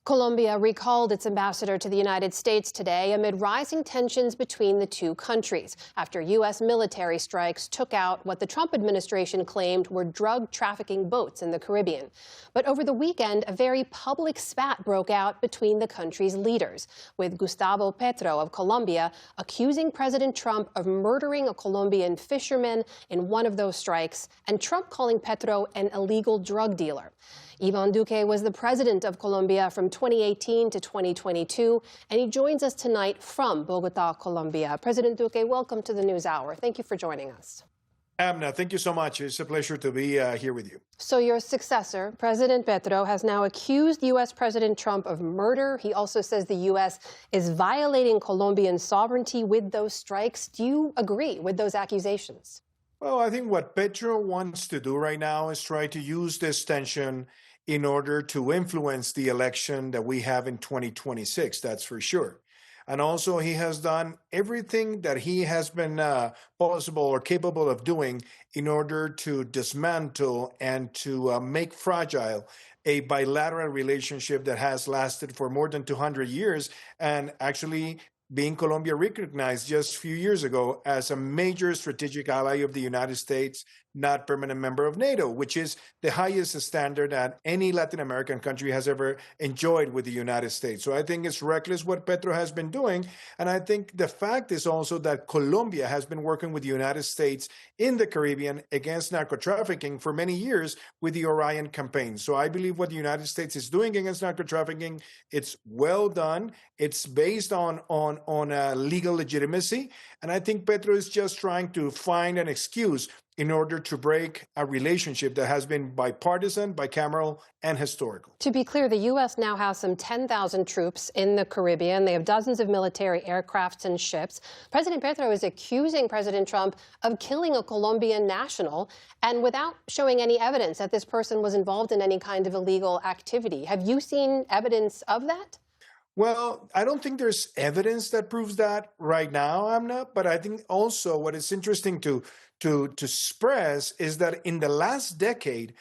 Colombia recalled its ambassador to the United States today amid rising tensions between the two countries after U.S. military strikes took out what the Trump administration claimed were drug trafficking boats in the Caribbean. But over the weekend, a very public spat broke out between the country's leaders, with Gustavo Petro of Colombia accusing President Trump of murdering a Colombian fisherman in one of those strikes, and Trump calling Petro an illegal drug dealer. Iván Duque was the president of Colombia from 2018 to 2022, and he joins us tonight from Bogotá, Colombia. President Duque, welcome to the NewsHour. Thank you for joining us. Amna, thank you so much. It's a pleasure to be here with you. So your successor, President Petro, has now accused U.S. President Trump of murder. He also says the U.S. is violating Colombian sovereignty with those strikes. Do you agree with those accusations? Well, I think what Petro wants to do right now is try to use this tension in order to influence the election that we have in 2026, that's for sure. And also, he has done everything that he has been possible or capable of doing in order to dismantle and to make fragile a bilateral relationship that has lasted for more than 200 years and actually being Colombia recognized just a few years ago as a major strategic ally of the United States, not permanent member of NATO, which is the highest standard that any Latin American country has ever enjoyed with the United States. So I think it's reckless what Petro has been doing. And I think the fact is also that Colombia has been working with the United States in the Caribbean against narco trafficking for many years with the Orion campaign. So I believe what the United States is doing against narco trafficking, it's well done. It's based on legal legitimacy. And I think Petro is just trying to find an excuse in order to break a relationship that has been bipartisan, bicameral, and historical. To be clear, the U.S. now has some 10,000 troops in the Caribbean. They have dozens of military aircrafts and ships. President Petro is accusing President Trump of killing a Colombian national, and without showing any evidence that this person was involved in any kind of illegal activity. Have you seen evidence of that? Well, I don't think there's evidence that proves that right now, Amna, but I think also what is interesting to express is that in the last decade,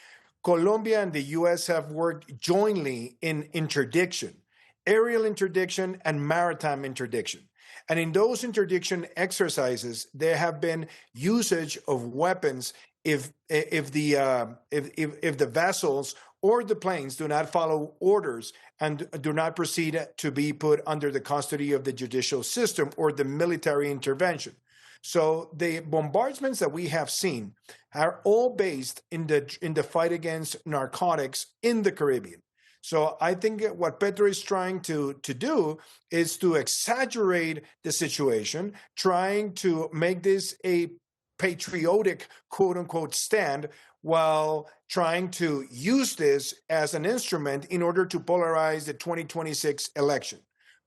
Colombia and the U.S. have worked jointly in interdiction, aerial interdiction and maritime interdiction. And in those interdiction exercises, there have been usage of weapons if the vessels or the planes do not follow orders and do not proceed to be put under the custody of the judicial system or the military intervention. So the bombardments that we have seen are all based in the fight against narcotics in the Caribbean. So I think what Petro is trying to do is to exaggerate the situation, trying to make this a patriotic, quote unquote, stand, while trying to use this as an instrument in order to polarize the 2026 election.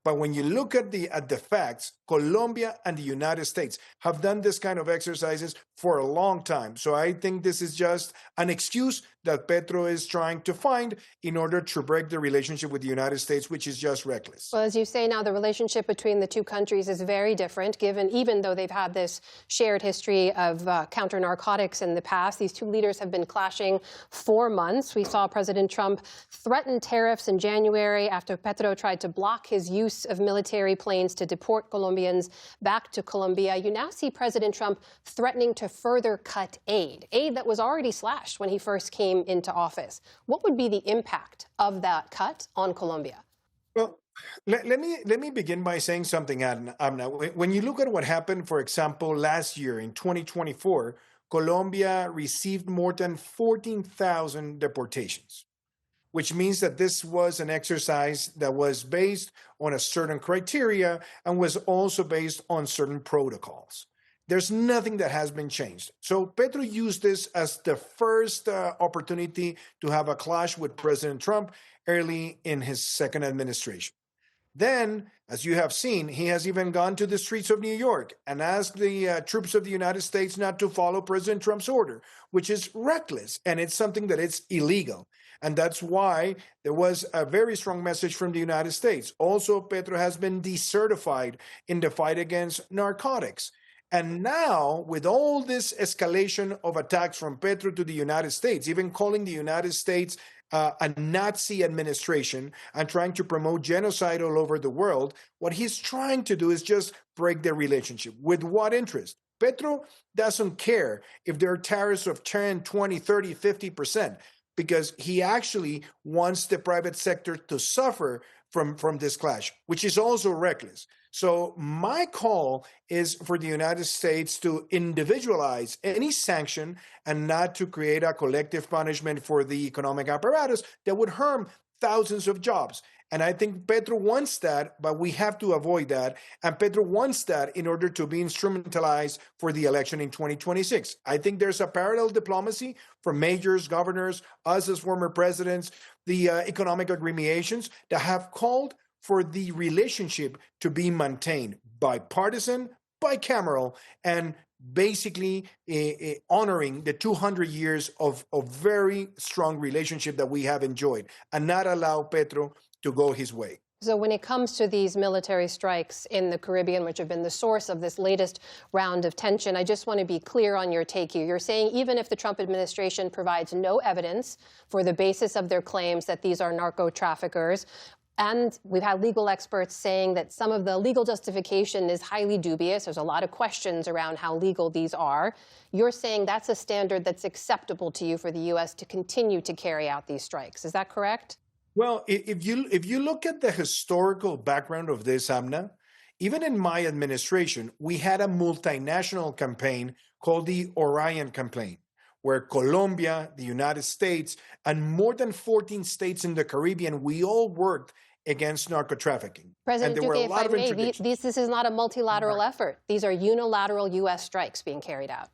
But when you look at the facts, Colombia and the United States have done this kind of exercises for a long time. So I think this is just an excuse that Petro is trying to find in order to break the relationship with the United States, which is just reckless. Well, as you say now, the relationship between the two countries is very different, even though they've had this shared history of counter-narcotics in the past. These two leaders have been clashing for months. We saw President Trump threaten tariffs in January after Petro tried to block his use of military planes to deport Colombians back to Colombia. You now see President Trump threatening to further cut aid that was already slashed when he first came into office. What would be the impact of that cut on Colombia? Well, let me begin by saying something, Amna. When you look at what happened, for example, last year in 2024, Colombia received more than 14,000 deportations, which means that this was an exercise that was based on a certain criteria and was also based on certain protocols. There's nothing that has been changed. So Petro used this as the first opportunity to have a clash with President Trump early in his second administration. Then, as you have seen, he has even gone to the streets of New York and asked the troops of the United States not to follow President Trump's order, which is reckless, and it's something that it's illegal. And that's why there was a very strong message from the United States. Also, Petro has been decertified in the fight against narcotics. And now, with all this escalation of attacks from Petro to the United States, even calling the United States a Nazi administration and trying to promote genocide all over the world. What he's trying to do is just break the relationship. With what interest? Petro doesn't care if there are tariffs of 10, 20, 30, 50%, because he actually wants the private sector to suffer from this clash, which is also reckless. So my call is for the United States to individualize any sanction and not to create a collective punishment for the economic apparatus that would harm thousands of jobs. And I think Petro wants that, but we have to avoid that. And Petro wants that in order to be instrumentalized for the election in 2026. I think there's a parallel diplomacy from majors, governors, us as former presidents, the economic agremiations that have called for the relationship to be maintained bipartisan, bicameral, and basically honoring the 200 years of very strong relationship that we have enjoyed and not allow Petro to go his way. So when it comes to these military strikes in the Caribbean, which have been the source of this latest round of tension, I just want to be clear on your take here. You're saying even if the Trump administration provides no evidence for the basis of their claims that these are narco traffickers, and we've had legal experts saying that some of the legal justification is highly dubious. There's a lot of questions around how legal these are. You're saying that's a standard that's acceptable to you for the U.S. to continue to carry out these strikes. Is that correct? Well, if you look at the historical background of this, Amna, even in my administration, we had a multinational campaign called the Orion Campaign, where Colombia, the United States, and more than 14 states in the Caribbean, we all worked against narco trafficking. President and there Duque, were a lot if of I may, this is not a multilateral effort. These are unilateral U.S. strikes being carried out.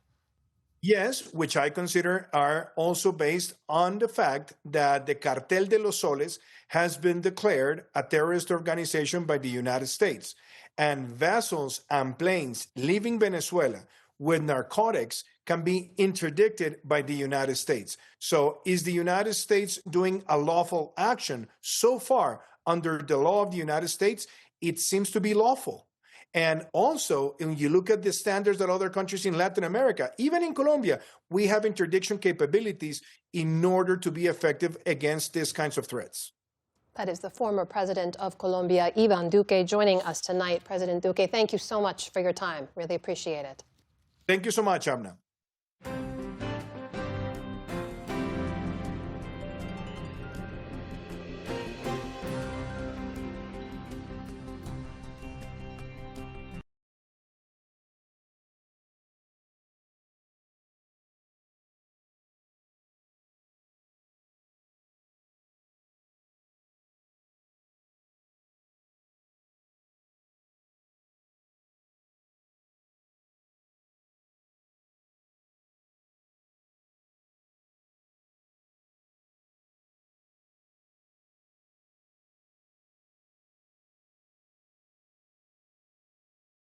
Yes, which I consider are also based on the fact that the Cartel de los Soles has been declared a terrorist organization by the United States. And vessels and planes leaving Venezuela with narcotics can be interdicted by the United States. So is the United States doing a lawful action? So far, under the law of the United States, it seems to be lawful. And also, when you look at the standards that other countries in Latin America, even in Colombia, we have interdiction capabilities in order to be effective against these kinds of threats. That is the former president of Colombia, Iván Duque, joining us tonight. President Duque, thank you so much for your time. Really appreciate it. Thank you so much, Amna.